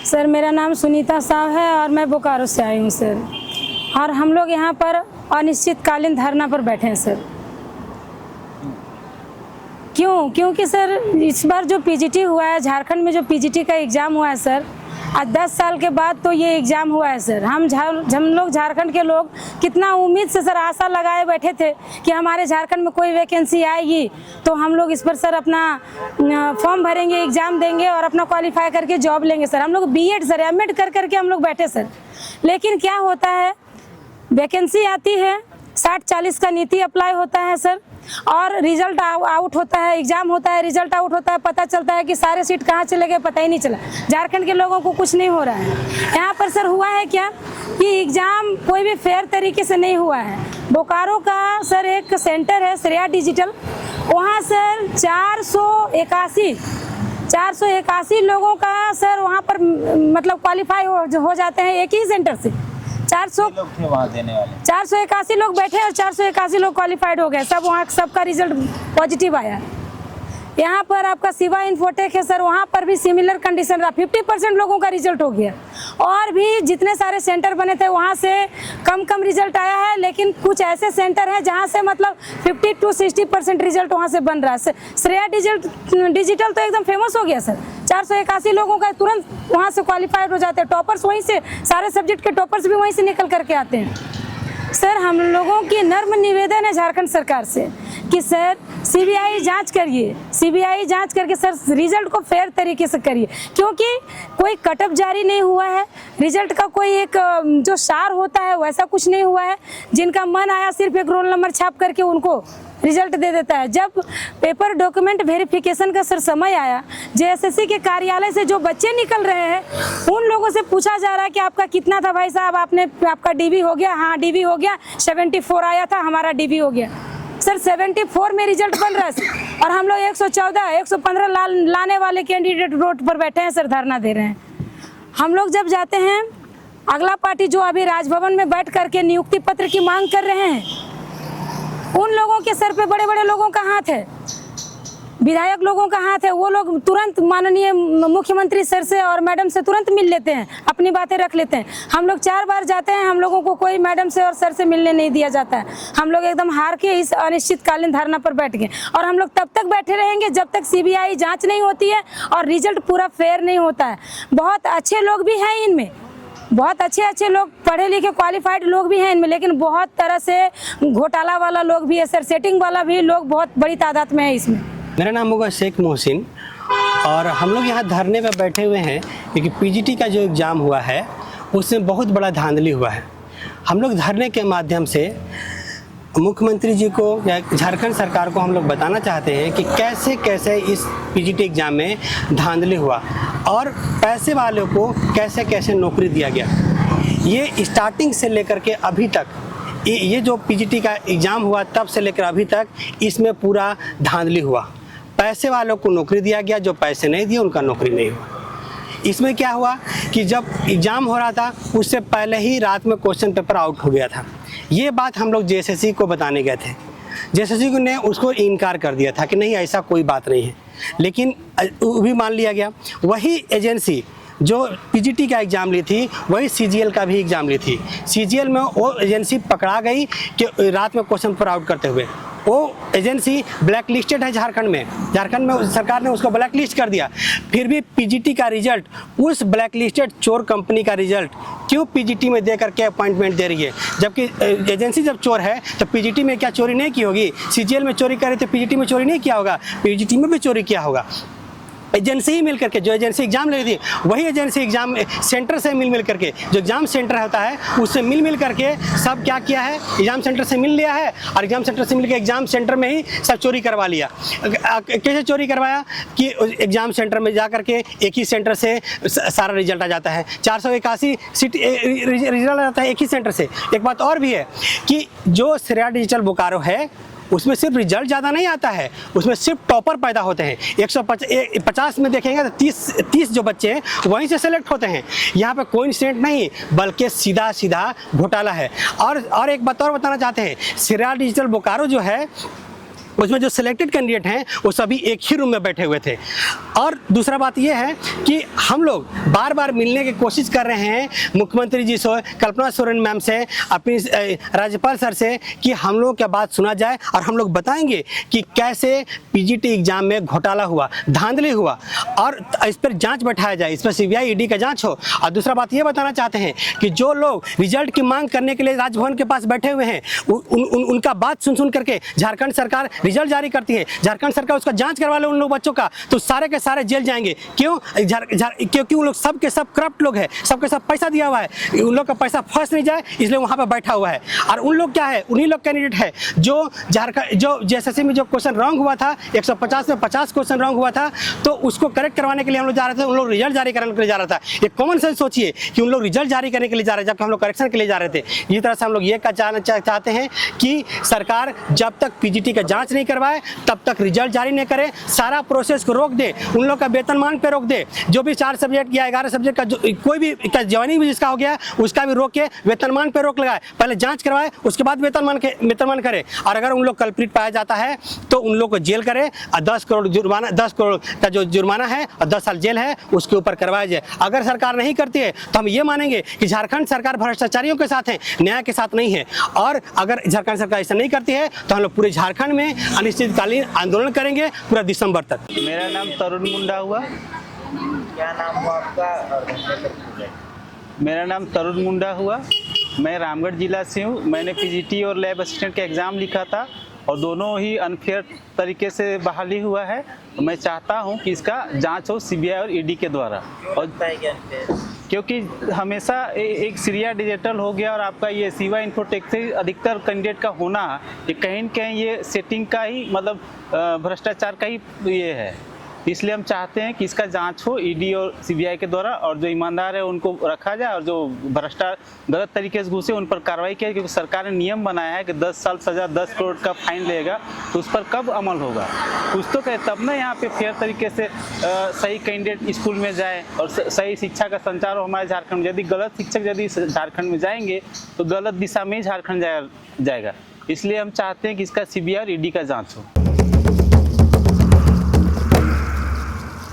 Sir मेरा नाम सुनीता साव है और मैं बोकारो से आई हूँ सर। और हम लोग यहाँ पर अनिश्चितकालीन धरना पर बैठे हैं सर। क्योंकि सर इस बार जो पीजीटी हुआ है, झारखंड में जो पीजीटी का एग्ज़ाम हुआ है सर, आज 10 साल के बाद तो ये एग्ज़ाम हुआ है सर। हम लोग झारखंड के लोग कितना उम्मीद से सर आशा लगाए बैठे थे कि हमारे झारखंड में कोई वैकेंसी आएगी तो हम लोग इस पर सर अपना फॉर्म भरेंगे, एग्ज़ाम देंगे और अपना क्वालिफाई करके जॉब लेंगे सर। हम लोग बीएड सर एमएड कर करके हम लोग बैठे सर। लेकिन क्या होता है, वैकेंसी आती है, 60-40 का नीति अप्लाई होता है सर, और रिजल्ट आउट होता है, एग्ज़ाम होता है, रिजल्ट आउट होता है, पता चलता है कि सारे सीट कहाँ चले गए पता ही नहीं चला। झारखंड के लोगों को कुछ नहीं हो रहा है। यहाँ पर सर हुआ है क्या कि एग्ज़ाम कोई भी फेयर तरीके से नहीं हुआ है। बोकारो का सर एक सेंटर है श्रेया डिजिटल, वहाँ सर 481 लोगों का सर वहाँ पर मतलब क्वालिफाई हो जाते हैं एक ही सेंटर से। 400 लोग थे वहाँ देने वाले, 481 लोग बैठे और 481 लोग क्वालिफाइड हो गए। सब वहाँ सबका रिजल्ट पॉजिटिव आया। यहाँ पर आपका शिवा इन्फोटेक है सर, वहाँ पर भी सिमिलर कंडीशन रहा, 50% लोगों का रिजल्ट हो गया। और भी जितने सारे सेंटर बने थे वहाँ से कम रिजल्ट आया है, लेकिन कुछ ऐसे सेंटर हैं जहाँ से मतलब 50 to 60% रिजल्ट वहाँ से बन रहा है। श्रेया डिजिटल तो एकदम फेमस हो गया सर। 481 लोगों का तुरंत वहाँ से क्वालिफाइड हो जाते हैं। टॉपर्स वहीं से, सारे सब्जेक्ट के टॉपर्स भी वहीं से निकल करके आते हैं। सर हम लोगों की नर्म निवेदन है झारखंड सरकार से कि सर सीबीआई जांच करिए, सीबीआई जांच करके सर रिजल्ट को फेयर तरीके से करिए, क्योंकि कोई कटअप जारी नहीं हुआ है। रिजल्ट का कोई एक जो सार होता है वैसा कुछ नहीं हुआ है। जिनका मन आया सिर्फ एक रोल नंबर छाप करके उनको रिजल्ट दे देता है। जब पेपर डॉक्यूमेंट वेरिफिकेशन का सर समय आया, जेएसएससी के कार्यालय से जो बच्चे निकल रहे हैं उन लोगों से पूछा जा रहा है कि आपका कितना था भाई साहब, आपका डीबी हो गया? हाँ डीबी हो गया, 74 आया था, हमारा डीबी हो गया। सर 74 में रिजल्ट बन रहा है और हम लोग 114, 115 लाने वाले कैंडिडेट रोड पर बैठे हैं सर, धरना दे रहे हैं। हम लोग जब जाते हैं, अगला पार्टी जो अभी राजभवन में बैठ करके नियुक्ति पत्र की मांग कर रहे हैं, उन लोगों के सर पे बड़े बड़े लोगों का हाथ है, विधायक लोगों का हाथ है। वो लोग तुरंत माननीय मुख्यमंत्री सर से और मैडम से तुरंत मिल लेते हैं, अपनी बातें रख लेते हैं। हम लोग 4 बार जाते हैं, हम लोगों को कोई मैडम से और सर से मिलने नहीं दिया जाता है। हम लोग एकदम हार के इस अनिश्चितकालीन धरना पर बैठ गए और हम लोग तब तक बैठे रहेंगे जब तक सीबीआई जाँच नहीं होती है और रिजल्ट पूरा फेयर नहीं होता है। बहुत अच्छे लोग भी हैं इनमें, बहुत अच्छे लोग, पढ़े लिखे क्वालिफाइड लोग भी हैं इनमें, लेकिन बहुत तरह से घोटाला वाला लोग भी है सर, सेटिंग वाला भी लोग बहुत बड़ी तादाद में है इसमें। मेरा नाम होगा शेख मोहसिन और हम लोग यहाँ धरने पर बैठे हुए हैं क्योंकि पीजीटी का जो एग्ज़ाम हुआ है उसमें बहुत बड़ा धांधली हुआ है। हम लोग धरने के माध्यम से मुख्यमंत्री जी को या झारखंड सरकार को हम लोग बताना चाहते हैं कि कैसे कैसे इस पीजीटी एग्ज़ाम में धांधली हुआ और पैसे वालों को कैसे कैसे नौकरी दिया गया। ये स्टार्टिंग से लेकर के अभी तक, ये जो पीजीटी का एग्ज़ाम हुआ तब से लेकर अभी तक इसमें पूरा धांधली हुआ। पैसे वालों को नौकरी दिया गया, जो पैसे नहीं दिए उनका नौकरी नहीं हुआ। इसमें क्या हुआ कि जब एग्ज़ाम हो रहा था उससे पहले ही रात में क्वेश्चन पेपर आउट हो गया था। ये बात हम लोग जेएसएससी को बताने गए थे, जेएसएससी ने उसको इनकार कर दिया था कि नहीं ऐसा कोई बात नहीं है, लेकिन वो भी मान लिया गया। वही एजेंसी जो पीजीटी का एग्ज़ाम ली थी वही सीजीएल का भी एग्ज़ाम ली थी। सीजीएल में वो एजेंसी पकड़ा गई कि रात में क्वेश्चन पेपर आउट करते हुए। वो एजेंसी ब्लैक लिस्टेड है झारखंड में सरकार ने उसको ब्लैक लिस्ट कर दिया। फिर भी पीजीटी का रिजल्ट, उस ब्लैक लिस्टेड चोर कंपनी का रिजल्ट क्यों पीजीटी में दे करके अपॉइंटमेंट दे रही है? जबकि एजेंसी जब चोर है तो पीजीटी में क्या चोरी नहीं की होगी? सीजीएल में चोरी करे तो पीजीटी में चोरी नहीं किया होगा? पीजीटी में भी चोरी किया होगा। एजेंसी ही मिल करके, जो एजेंसी एग्ज़ाम ले रही थी वही एजेंसी एग्ज़ाम सेंटर से मिल करके, जो एग्ज़ाम सेंटर होता है उससे मिल करके सब क्या किया है, एग्ज़ाम सेंटर से मिल लिया है और एग्ज़ाम सेंटर से मिल के एग्ज़ाम सेंटर में ही सब चोरी करवा लिया। कैसे चोरी करवाया कि एग्ज़ाम सेंटर में जा करके एक ही सेंटर से सारा रिजल्ट आ जाता है। 481 सीट रिजल्ट आ जाता है एक ही सेंटर से। एक बात और भी है कि जो श्रेया डिजिटल बोकारो है उसमें सिर्फ रिजल्ट ज़्यादा नहीं आता है, उसमें सिर्फ टॉपर पैदा होते हैं। 150 में देखेंगे तो 30 जो बच्चे हैं वहीं से सेलेक्ट होते हैं। यहाँ पे कोई इंसिडेंट नहीं बल्कि सीधा घोटाला है। और एक बात और बताना चाहते हैं, श्रेया डिजिटल बोकारो जो है उसमें जो सिलेक्टेड कैंडिडेट हैं वो सभी एक ही रूम में बैठे हुए थे। और दूसरा बात ये है कि हम लोग बार बार मिलने की कोशिश कर रहे हैं मुख्यमंत्री जी से, कल्पना सोरेन मैम से, अपनी राज्यपाल सर से, कि हम लोग की बात सुना जाए और हम लोग बताएंगे कि कैसे पीजीटी एग्जाम में घोटाला हुआ, धांधली हुआ, और इस पर जांच बैठाया जाए, इस पर सीबीआई ईडी का जांच हो। और दूसरा बात ये बताना चाहते हैं कि जो लोग रिजल्ट की मांग करने के लिए राजभवन के पास बैठे हुए हैं, उनका बात सुन करके झारखंड सरकार रिजल्ट जारी करती है, झारखंड सरकार उसका जांच करवा ले उन लोग बच्चों का, तो सारे के सारे जेल जाएंगे। क्यों? क्योंकि उन लोग सब के सब करप्ट लोग हैं, सबके सब पैसा दिया हुआ है, उन लोग का पैसा फंस नहीं जाए इसलिए वहाँ पर बैठा हुआ है। और उन लोग क्या है, उन्हीं लोग कैंडिडेट है जो झारखंड जो जेएसएससी में जो क्वेश्चन रॉन्ग हुआ था, 150 में 50 क्वेश्चन रॉन्ग हुआ था, तो उसको करेक्ट करवाने के लिए हम लोग जा रहे थे, उन लोग रिजल्ट जारी करने के लिए जा रहा था। ये कॉमन सेंस सोचिए कि उन लोग रिजल्ट जारी करने के लिए जा रहे हैं जबकि हम लोग करेक्शन के लिए जा रहे थे। इसी तरह से हम लोग ये चाहते हैं कि सरकार जब तक पीजीटी का जांच नहीं करवाए तब तक रिजल्ट जारी नहीं करे, सारा प्रोसेस को रोक दे, उन लोग का वेतनमान पे रोक दे, जो भी 4 सब्जेक्ट या 11 सब्जेक्ट का जो कोई भी ज्वाइनिंग भी जिसका हो गया उसका भी रोक के वेतनमान पे रोक लगाए, पहले जांच करवाए उसके बाद वेतनमान करे। और अगर उन लोग कल्प्रिट पाया जाता है तो उन लोग को जेल करे और 10 करोड़ जुर्माना, 10 करोड़ का जो जुर्माना है और 10 साल जेल है उसके ऊपर करवाया जाए। अगर सरकार नहीं करती है तो हम ये मानेंगे कि झारखंड सरकार भ्रष्टाचारियों के साथ है, न्याय के साथ नहीं है। और अगर झारखंड सरकार ऐसा नहीं करती है तो हम लोग पूरे झारखंड में अनिश्चितकालीन आंदोलन करेंगे पूरा दिसंबर तक। मेरा नाम तरुण मुंडा हुआ। क्या नाम हुआ आपका और घूमने पर क्यों गए? मेरा नाम तरुण मुंडा हुआ, मैं रामगढ़ जिला से हूँ। मैंने पीजीटी और लैब असिस्टेंट का एग्ज़ाम लिखा था और दोनों ही अनफेयर तरीके से बहाली हुआ है। मैं चाहता हूँ कि इसका जांच हो सीबीआई और ईडी के द्वारा। और क्योंकि हमेशा एक सीरिया डिजिटल हो गया और आपका ये सिवा इन्फोटेक से अधिकतर कैंडिडेट का होना, ये कहीं न कहीं ये सेटिंग का ही मतलब भ्रष्टाचार का ही ये है। इसलिए हम चाहते हैं कि इसका जांच हो ईडी और सीबीआई के द्वारा, और जो ईमानदार है उनको रखा जाए और जो गलत तरीके से घुसे उन पर कार्रवाई की। क्योंकि सरकार ने नियम बनाया है कि 10 साल सज़ा 10 करोड़ का फाइन लेगा, तो उस पर कब अमल होगा? कुछ तो कहे तब ना यहाँ पे फेयर तरीके से सही कैंडिडेट स्कूल में जाए और सही शिक्षा का संचार हो हमारे झारखंड में। यदि गलत शिक्षक यदि झारखंड में जाएंगे तो गलत दिशा में ही झारखंड जाएगा। इसलिए हम चाहते हैं कि इसका सीबीआई और ईडी का जाँच हो।